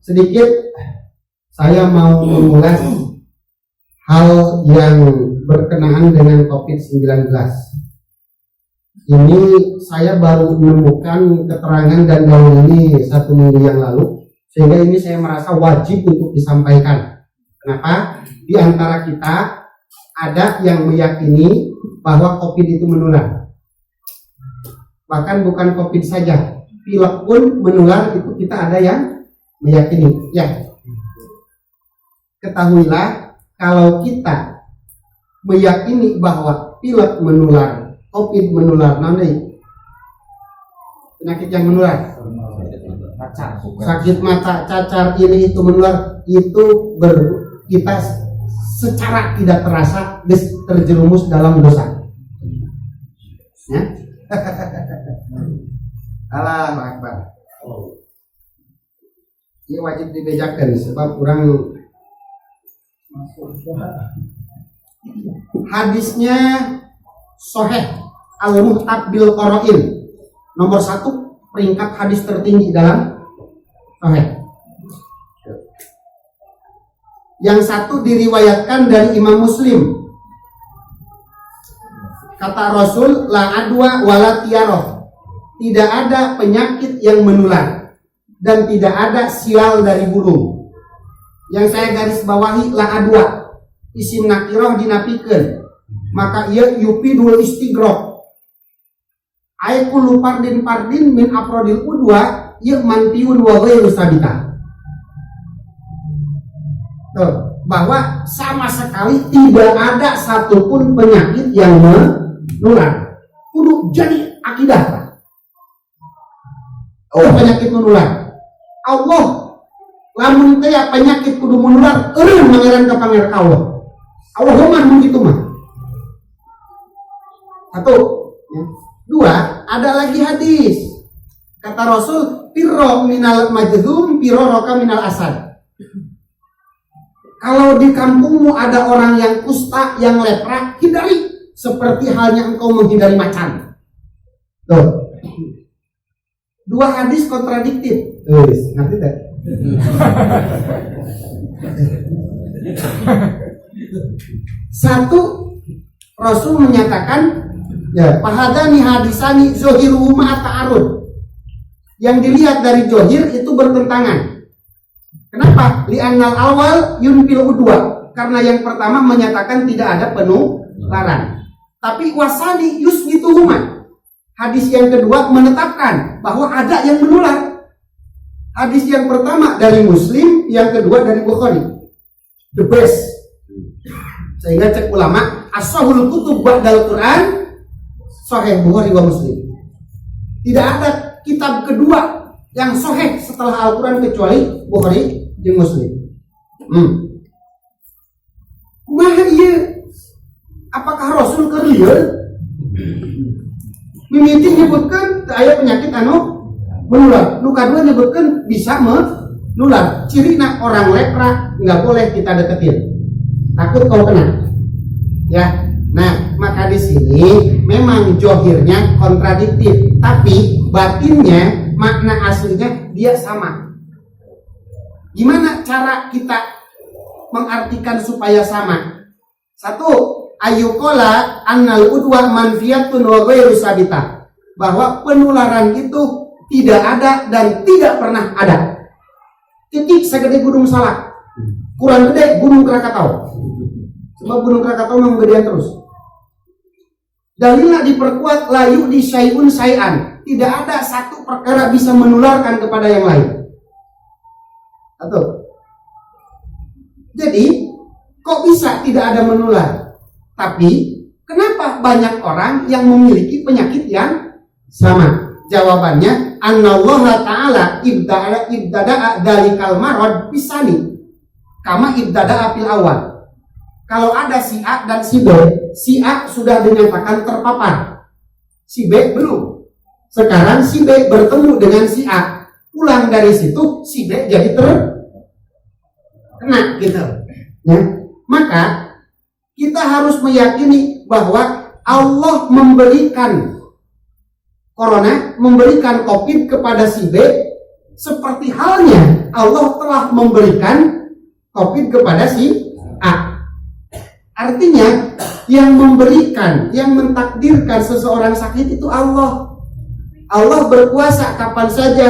sedikit saya mau mengulas hal yang berkenaan dengan COVID-19. Ini saya baru menemukan keterangan dan gaung ini 1 minggu yang lalu, sehingga ini saya merasa wajib untuk disampaikan. Kenapa? Di antara kita ada yang meyakini bahwa COVID itu menular. Bahkan bukan COVID saja, pilek pun menular, itu kita ada yang meyakini. Ya, ketahuilah kalau kita meyakini bahwa pilek menular, COVID menular, nanti penyakit yang menular, sakit mata, cacar, ini itu menular, itu kita secara tidak terasa terjerumus dalam dosa. Ya? Allahu Akbar. Ini wajib dibejakan sebab kurang. Hadisnya Sahih Al-Muhtab bil Qara'in, nomor 1 peringkat hadis tertinggi dalam Sahih. Yang satu diriwayatkan dari Imam Muslim. Kata Rasul, la adwa wala tiaroh, tidak ada penyakit yang menular dan tidak ada sial dari burung. Yang saya garis bawahi la adwa, isim nakiroh dinapikeun, maka ia yupidul istighraq. Ai kullu fardin min afrodil udwa ia mantiun wa ghairu sabita. Bahwa sama sekali tidak ada satupun penyakit yang menular. Kudu jadi akidah. Penyakit menular. Allah lamun teh penyakit kudu menular, eureun mangeran ka pangeran Allah. Allahumma mun kitu mah. 1, ya. 2, ada lagi hadis. Kata Rasul, pirro minal majzum, pirro roka minal asad. Kalau di kampungmu ada orang yang kusta, yang lepra, hindari seperti halnya engkau menghindari macan. Tuh. 2 hadis kontradiktif. Ngerti tak? Satu, Rasul menyatakan, ya, fahadani hadisani zohiruhu ma'a ta'arud. Yang dilihat dari zohir itu bertentangan. Kenapa? Li'annal awal yunfil udwa. Karena yang pertama menyatakan tidak ada penularan. Tapi wasani yusbituhuma. Hadis yang kedua menetapkan bahwa ada yang menular. Hadis yang pertama dari Muslim, yang kedua dari Bukhari. The best. Sehingga cek ulama, as-sahul kutub ba'dal Quran, Sahih Bukhari wa Muslim. Tidak ada kitab kedua yang sahih setelah Al-Quran kecuali Bukhari dan Muslim. Kumaha ieu? Apakah Rasul keur lieur? Mimiti nyebutkeun aya penyakit anu menular. Nu kadua nyebutkeun bisa menular. Cirina orang lepra enggak boleh kita deketin. Takut kau kena. Ya. Nah, maka di sini memang johirnya kontradiktif, tapi batinnya, makna aslinya dia sama. Gimana cara kita mengartikan supaya sama? 1, ayyuqala annal udwa manfiyatun wa ghairu sabita. Bahwa penularan itu tidak ada dan tidak pernah ada. Titik segede Gunung Salak. Kurang gede Gunung Krakatau. Sebab Gunung Krakatau memang gedean terus. Dalilnya diperkuat layu di syai'un syai'an. Tidak ada satu perkara bisa menularkan kepada yang lain. Atau jadi kok bisa tidak ada menular? Tapi kenapa banyak orang yang memiliki penyakit yang sama? Jawabannya, Anallaha ta'ala ibtada'a dalikal marad bisani kama ibtada'a fil awal. Kalau ada si A dan si B, si A sudah dinyatakan terpapar, si B belum. Sekarang si B bertemu dengan si A, pulang dari situ si B jadi terkena gitu. Ya. Maka kita harus meyakini bahwa Allah memberikan corona, memberikan COVID kepada si B Seperti halnya Allah telah memberikan COVID kepada si A. Artinya yang memberikan, yang mentakdirkan seseorang sakit itu Allah. Allah berkuasa kapan saja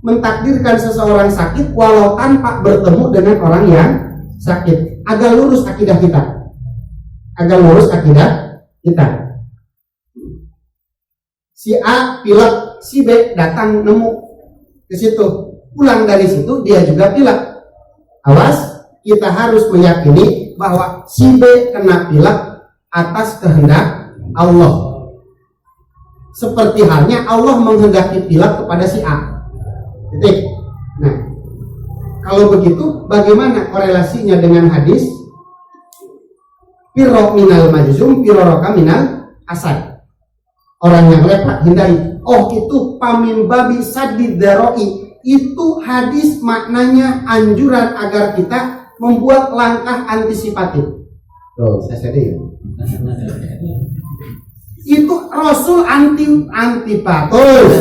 mentakdirkan seseorang sakit walau tanpa bertemu dengan orang yang sakit. Agak lurus akidah kita. Agak lurus akidah kita. Si A pilek, si B datang nemu ke situ, pulang dari situ dia juga pilek. Awas, kita harus meyakini bahwa si B kena pilek atas kehendak Allah. Seperti halnya Allah menghendaki pilek kepada si A. Titik. Nah, kalau begitu bagaimana korelasinya dengan hadis pirro minal majzum piroroka minal asad? Orang yang leprak hindari. Oh, itu pamimbabi sadid daroi. Itu hadis maknanya anjuran agar kita membuat langkah antisipatif. Tuh, saya sedih. Itu Rasul antipatos.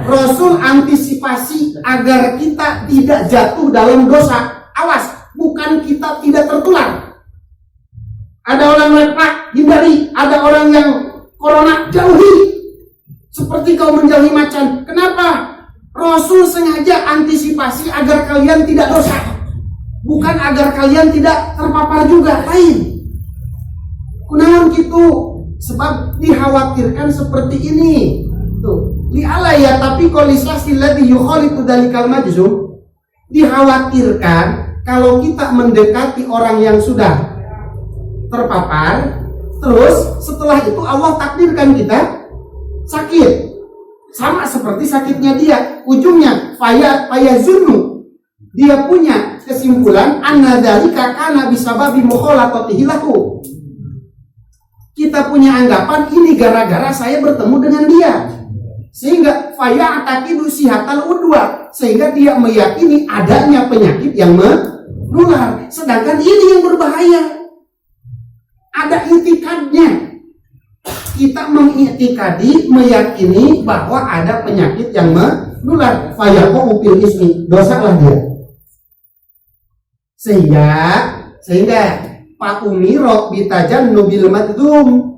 Rasul antisipasi agar kita tidak jatuh dalam dosa. Awas, bukan kita tidak tertular. Ada orang leprak, hindari. Ada orang yang corona, jauhi. Seperti kau menjauhi macan. Kenapa? Rasul sengaja antisipasi agar kalian tidak dosa, bukan agar kalian tidak terpapar juga. Lain. Kunaon gitu? Sebab dikhawatirkan seperti ini. Tuh, li'ala ya tapi kolisasi ladzi yukhalitu dalikal majzum. Dikhawatirkan kalau kita mendekati orang yang sudah terpapar, terus setelah itu Allah takdirkan kita sakit, sama seperti sakitnya dia. Ujungnya fayazunnu, dia punya kesimpulan anna dzalika kana bisababi mukhalatatihi lahu. Kita punya anggapan ini gara-gara saya bertemu dengan dia, sehingga fayataqidu sihatal udwa, sehingga dia meyakini adanya penyakit yang menular, sedangkan ini yang berbahaya. Ada itikadnya. Kita mengiktikadi, meyakini bahwa ada penyakit yang menular. Fayaqu fil ismi, dosalah dia. Sehingga Pak Umiro bitajannubil maddzum.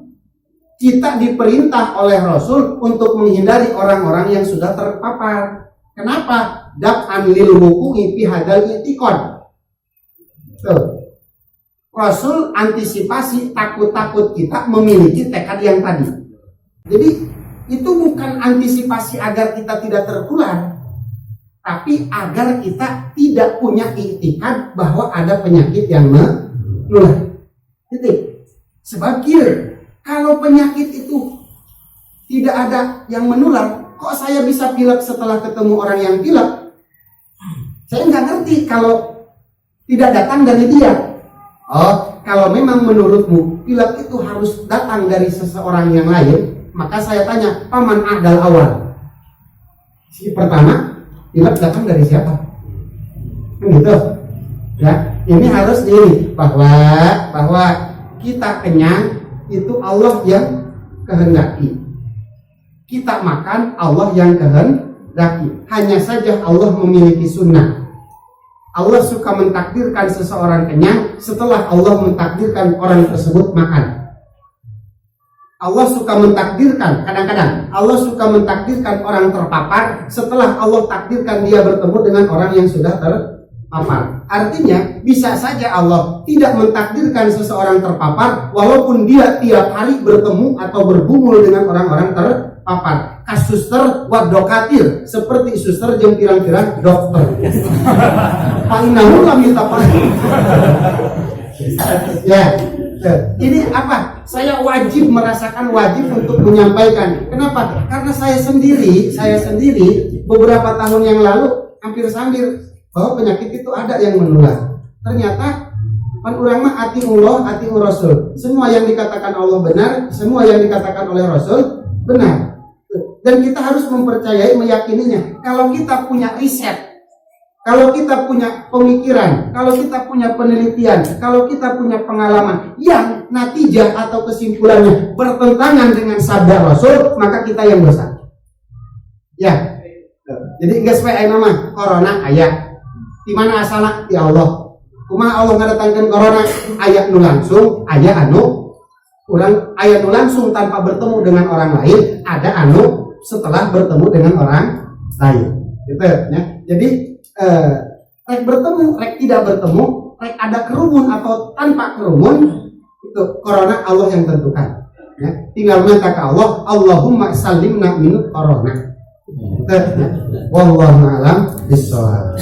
Kita diperintah oleh Rasul untuk menghindari orang-orang yang sudah terpapar. Kenapa? Daf'an lil wuqu'i fi hadzal i'tiqad. Tuh. Rasul antisipasi takut-takut kita memiliki tekad yang tadi. Jadi itu bukan antisipasi agar kita tidak tertular, tapi agar kita tidak punya iktikad bahwa ada penyakit yang menular. Titik. Sebab kalau penyakit itu tidak ada yang menular, kok saya bisa pilek setelah ketemu orang yang pilek? Saya nggak ngerti kalau tidak datang dari dia. Oh, kalau memang menurutmu pilek itu harus datang dari seseorang yang lain, maka saya tanya, paman adal awal? Si pertama, pilek datang dari siapa? Gitu. Ya, ini harus diri bahwa kita kenyang itu Allah yang kehendaki. Kita makan Allah yang kehendaki. Hanya saja Allah memiliki sunnah. Allah suka mentakdirkan seseorang kenyang setelah Allah mentakdirkan orang tersebut makan. Allah suka mentakdirkan, kadang-kadang Allah suka mentakdirkan orang terpapar setelah Allah takdirkan dia bertemu dengan orang yang sudah terpapar. Artinya bisa saja Allah tidak mentakdirkan seseorang terpapar walaupun dia tiap hari bertemu atau bergumul dengan orang-orang terpapar. Kasuster wadokatir, seperti suster jeung pirang-pirang dokter. Painahu lam yutafaq. Ya, ini apa? Saya merasakan wajib untuk menyampaikan. Kenapa? Karena saya sendiri beberapa tahun yang lalu hampir sambil bahwa penyakit itu ada yang menular. Ternyata pan urang mah atiullah, atiur Rasul. Semua yang dikatakan Allah benar, semua yang dikatakan oleh Rasul benar. Dan kita harus mempercayai, meyakininya. Kalau kita punya riset, kalau kita punya pemikiran, kalau kita punya penelitian, kalau kita punya pengalaman yang natijah atau kesimpulannya bertentangan dengan sabda Rasul, maka kita yang dosa. Ya. Jadi geus we aya mah corona aya. Di mana asalna? Di Allah. Kumaha Allah ngadatangkeun corona? Aya nu langsung, aya anu urang aya nu langsung tanpa bertemu dengan orang lain, ada anu setelah bertemu dengan orang lain. Gitu ya. Jadi rek bertemu, rek tidak bertemu, rek ada kerumun atau tanpa kerumun, itu corona Allah yang tentukan. Ya, tinggal minta ke Allah, Allahumma salimna min corona. Wallahu a'lam bishawab.